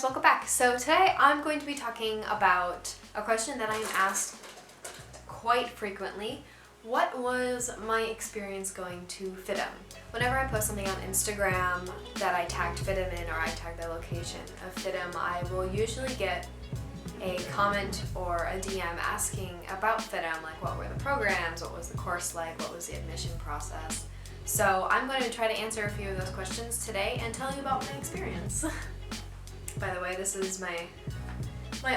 welcome back. So today I'm going to be talking about a question that I am asked quite frequently. What was my experience going to FIDM? Whenever I post something on Instagram that I tagged FIDM in, or I tagged the location of FIDM, I will usually get a comment or a DM asking about FIDM, like what were the programs, what was the course like, what was the admission process. So I'm going to try to answer a few of those questions today and tell you about my experience. By the way, this is my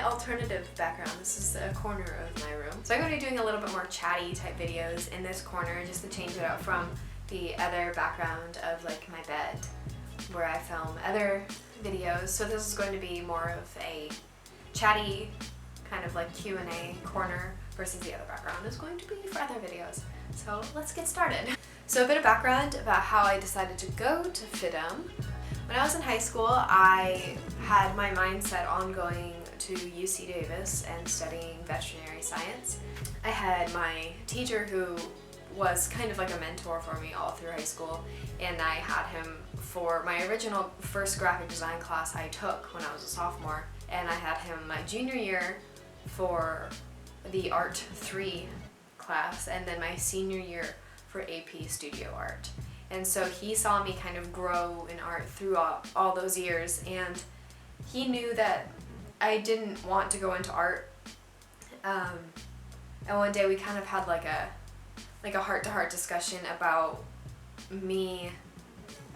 alternative background. This is a corner of my room. So I'm going to be doing a little bit more chatty type videos in this corner just to change it up from the other background of like my bed where I film other videos. So this is going to be more of a chatty kind of like Q&A corner versus the other background is going to be for other videos. So let's get started. So a bit of background about how I decided to go to FIDM. When I was in high school, I had my mindset on going to UC Davis and studying veterinary science. I had my teacher who was kind of like a mentor for me all through high school, and I had him for my original first graphic design class I took when I was a sophomore, and I had him my junior year for the Art 3 class, and then my senior year for AP Studio Art. And so he saw me kind of grow in art throughout all those years, and he knew that I didn't want to go into art. And one day we kind of had like a heart-to-heart discussion about me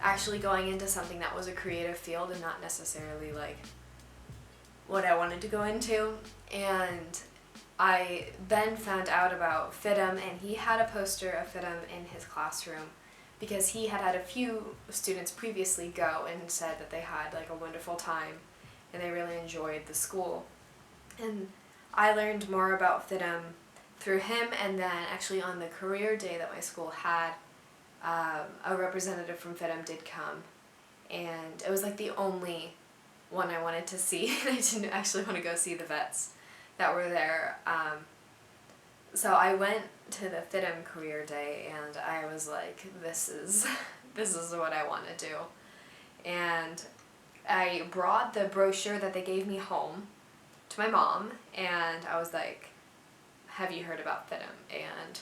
actually going into something that was a creative field and not necessarily like what I wanted to go into. And I then found out about FIDM, and he had a poster of FIDM in his classroom because he had had a few students previously go and said that they had like a wonderful time and they really enjoyed the school. And I learned more about FIDM through him, and then actually on the career day that my school had, a representative from FIDM did come, and it was like the only one I wanted to see. I didn't actually want to go see the vets that were there. So I went to the FIDM career day and I was like, this is what I want to do. And I brought the brochure that they gave me home to my mom, and I was like, have you heard about FIDM? And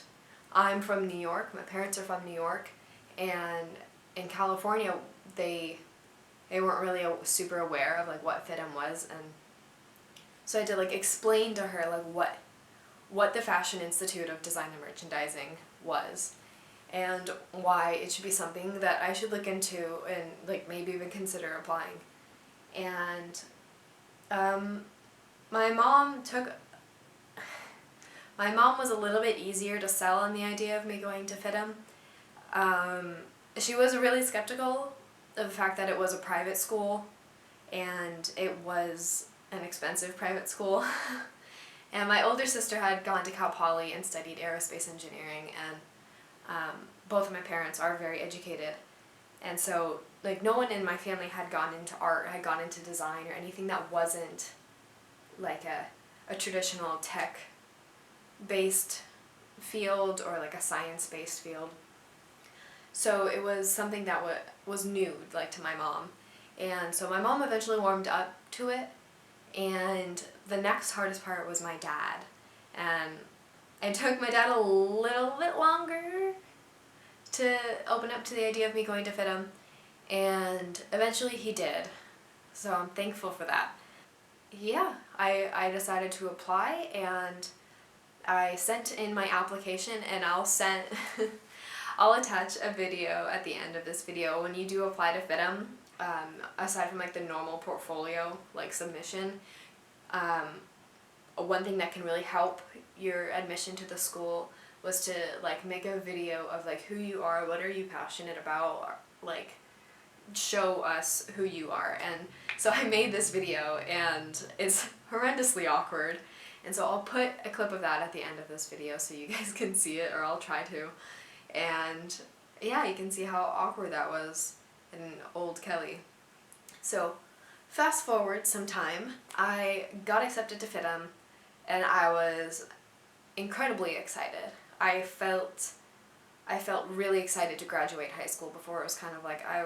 I'm from New York, my parents are from New York, and in California they weren't really super aware of like what FIDM was, and so I had to like explain to her like what the Fashion Institute of Design and Merchandising was, and why it should be something that I should look into and like maybe even consider applying. And my mom was a little bit easier to sell on the idea of me going to FIDM. She was really skeptical of the fact that it was a private school, and it was an expensive private school. And my older sister had gone to Cal Poly and studied aerospace engineering, and both of my parents are very educated. And so like no one in my family had gone into art, had gone into design or anything that wasn't like a traditional tech-based field or like a science-based field. So it was something that was new like to my mom. And so my mom eventually warmed up to it. And the next hardest part was my dad. And it took my dad a little bit longer to open up to the idea of me going to FIDM, and eventually he did. So I'm thankful for that. Yeah, I decided to apply, and I sent in my application, and I'll attach a video at the end of this video. When you do apply to FIDM, aside from like the normal portfolio like submission, one thing that can really help your admission to the school was to like make a video of like who you are, what are you passionate about, like show us who you are. And so I made this video, and it's horrendously awkward, and so I'll put a clip of that at the end of this video so you guys can see it, or I'll try to. And yeah, you can see how awkward that was in old Kelly. So fast forward some time, I got accepted to FIDM, and I was incredibly excited. I felt I felt really excited to graduate high school. Before it was kind of like I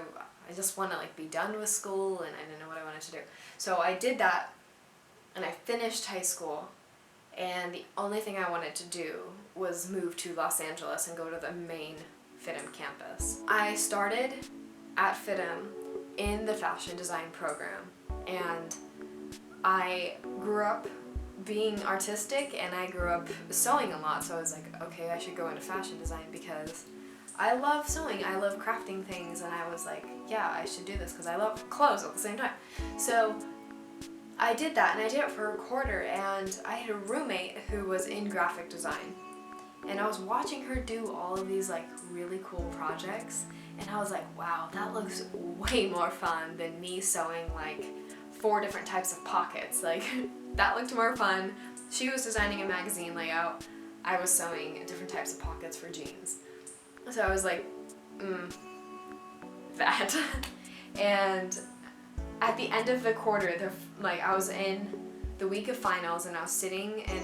just want to like be done with school, and I didn't know what I wanted to do. So I did that, and I finished high school, and the only thing I wanted to do was move to Los Angeles and go to the main FIDM campus. I started at FIDM in the fashion design program, and I grew up being artistic, and I grew up sewing a lot, so I was like, okay, I should go into fashion design because I love sewing, I love crafting things, and I was like, yeah, I should do this because I love clothes at the same time. So I did that, and I did it for a quarter, and I had a roommate who was in graphic design, and I was watching her do all of these like really cool projects, and I was like, wow, that looks way more fun than me sewing like 4 different types of pockets. Like, that looked more fun. She was designing a magazine layout. I was sewing different types of pockets for jeans. So I was like, that. And at the end of the quarter, I was in the week of finals, and I was sitting in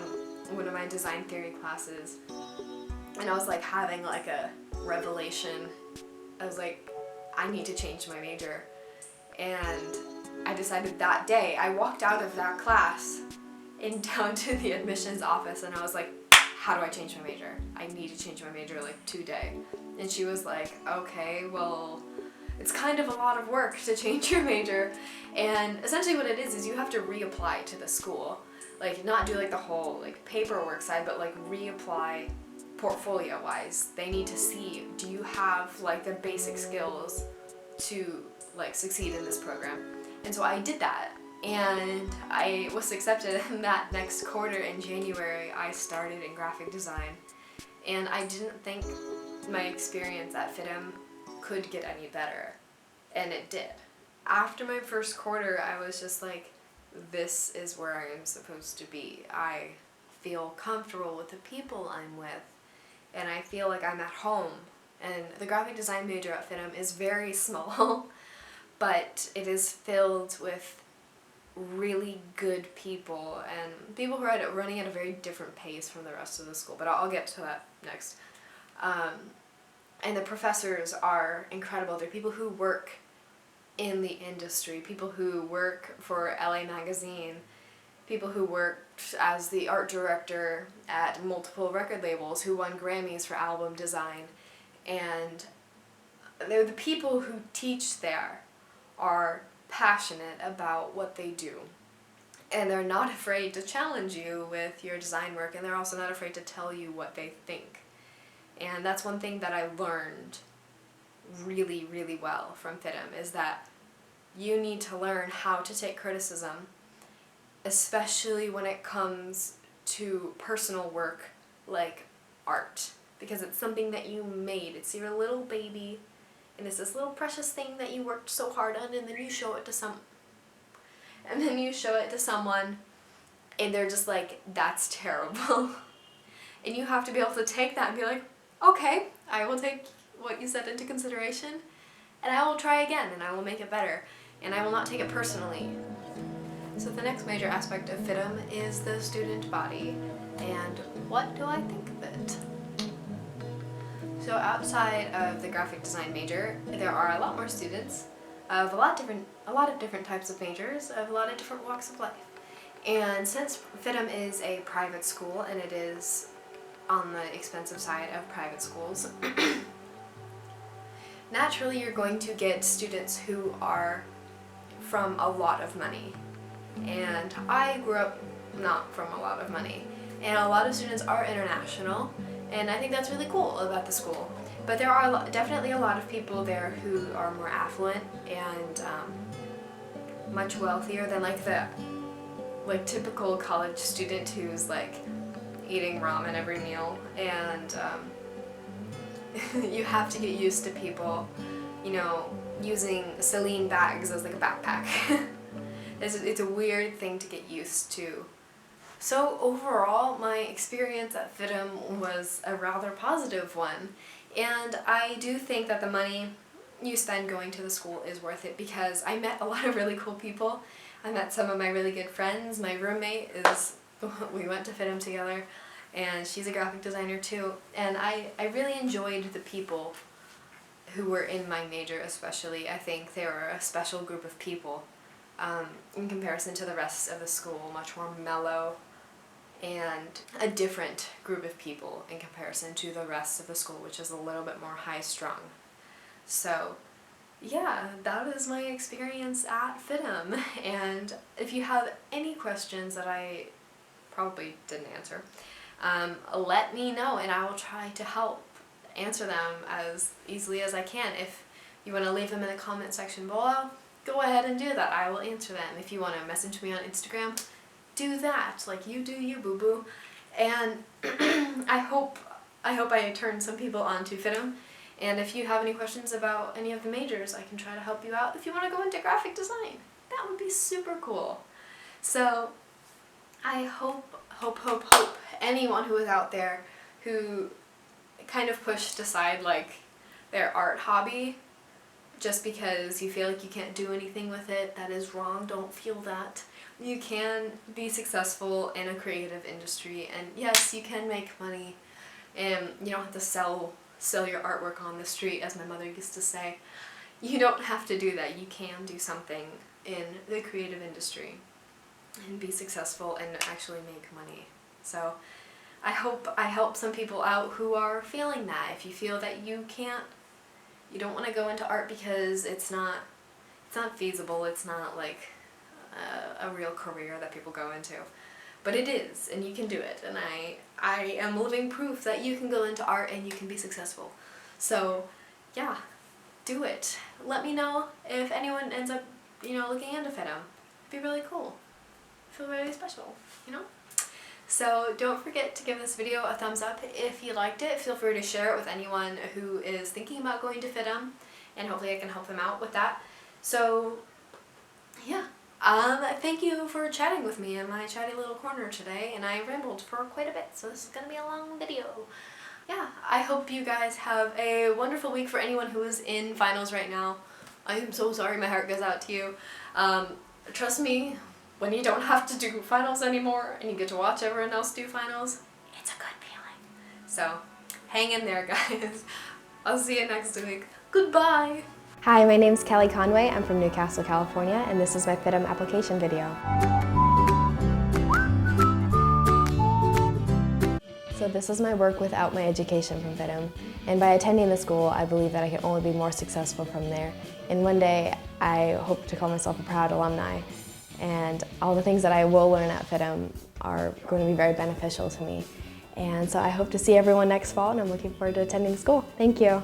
one of my design theory classes, and I was like having like a revelation. I was like, I need to change my major. And I decided that day, I walked out of that class and down to the admissions office, and I was like, how do I change my major? I need to change my major like today. And she was like, okay, well, it's kind of a lot of work to change your major. And essentially what it is you have to reapply to the school. Like, not do like the whole like paperwork side, but like reapply portfolio wise. They need to see, do you have like the basic skills to like succeed in this program? And so I did that, and I was accepted in that next quarter. In January, I started in graphic design, and I didn't think my experience at FIDM could get any better, and it did. After my first quarter, I was just like, this is where I am supposed to be. I feel comfortable with the people I'm with, and I feel like I'm at home. And the graphic design major at FIDM is very small, but it is filled with really good people, and people who are running at a very different pace from the rest of the school, but I'll get to that next. And the professors are incredible. They're people who work in the industry, people who work for LA Magazine, people who worked as the art director at multiple record labels, who won Grammys for album design, and they're the people who teach there are passionate about what they do, and they're not afraid to challenge you with your design work, and they're also not afraid to tell you what they think. And that's one thing that I learned really, really well from FIDM, is that you need to learn how to take criticism, especially when it comes to personal work like art, because it's something that you made. It's your little baby, and it's this little precious thing that you worked so hard on, and then you show it to someone, and they're just like, that's terrible. And you have to be able to take that and be like, okay, I will take what you said into consideration, and I will try again, and I will make it better, and I will not take it personally. So the next major aspect of FIDM is the student body, and what do I think of it? So outside of the graphic design major, there are a lot more students of a lot of different types of majors, of a lot of different walks of life. And since FIDM is a private school, and it is on the expensive side of private schools, naturally you're going to get students who are from a lot of money. And I grew up not from a lot of money, and a lot of students are international, and I think that's really cool about the school. But there are definitely a lot of people there who are more affluent and much wealthier than like the typical college student who's like eating ramen every meal, and you have to get used to people, using Celine bags as like a backpack. It's a weird thing to get used to. So overall, my experience at FIDM was a rather positive one, and I do think that the money you spend going to the school is worth it, because I met a lot of really cool people. I met some of my really good friends. My roommate we went to FIDM together, and she's a graphic designer too. And I really enjoyed the people who were in my major especially. I think they were a special group of people in comparison to the rest of the school, much more mellow, and a different group of people in comparison to the rest of the school, which is a little bit more high-strung. So yeah, that is my experience at FIDM, and if you have any questions that I probably didn't answer, let me know and I will try to help answer them as easily as I can. If you want to leave them in the comment section below, go ahead and do that. I will answer them. If you want to message me on Instagram, do that. Like, you do you, boo-boo. And I hope I turned some people on to FIDM. And if you have any questions about any of the majors, I can try to help you out. If you want to go into graphic design, that would be super cool. So I hope anyone who is out there who kind of pushed aside like their art hobby just because you feel like you can't do anything with it, that is wrong. Don't feel that. You can be successful in a creative industry, and yes, you can make money, and you don't have to sell your artwork on the street, as my mother used to say. You don't have to do that. You can do something in the creative industry and be successful and actually make money. So I hope I help some people out who are feeling that. If you feel that you don't want to go into art because it's not feasible, it's not like a real career that people go into. But it is, and you can do it, and I am living proof that you can go into art and you can be successful. So yeah, do it. Let me know if anyone ends up, looking into FIDM. It'd be really cool. I feel very special, So don't forget to give this video a thumbs up if you liked it. Feel free to share it with anyone who is thinking about going to FIDM, and hopefully I can help them out with that. So yeah. Thank you for chatting with me in my chatty little corner today, and I rambled for quite a bit, so this is going to be a long video. Yeah, I hope you guys have a wonderful week. For anyone who is in finals right now, I am so sorry, my heart goes out to you. Trust me, when you don't have to do finals anymore and you get to watch everyone else do finals, it's a good feeling. So, hang in there, guys. I'll see you next week. Goodbye! Hi, my name's Kelly Conway. I'm from Newcastle, California, and this is my FIDM application video. So this is my work without my education from FIDM, and by attending the school, I believe that I can only be more successful from there. And one day, I hope to call myself a proud alumni, and all the things that I will learn at FIDM are going to be very beneficial to me. And so I hope to see everyone next fall, and I'm looking forward to attending the school. Thank you.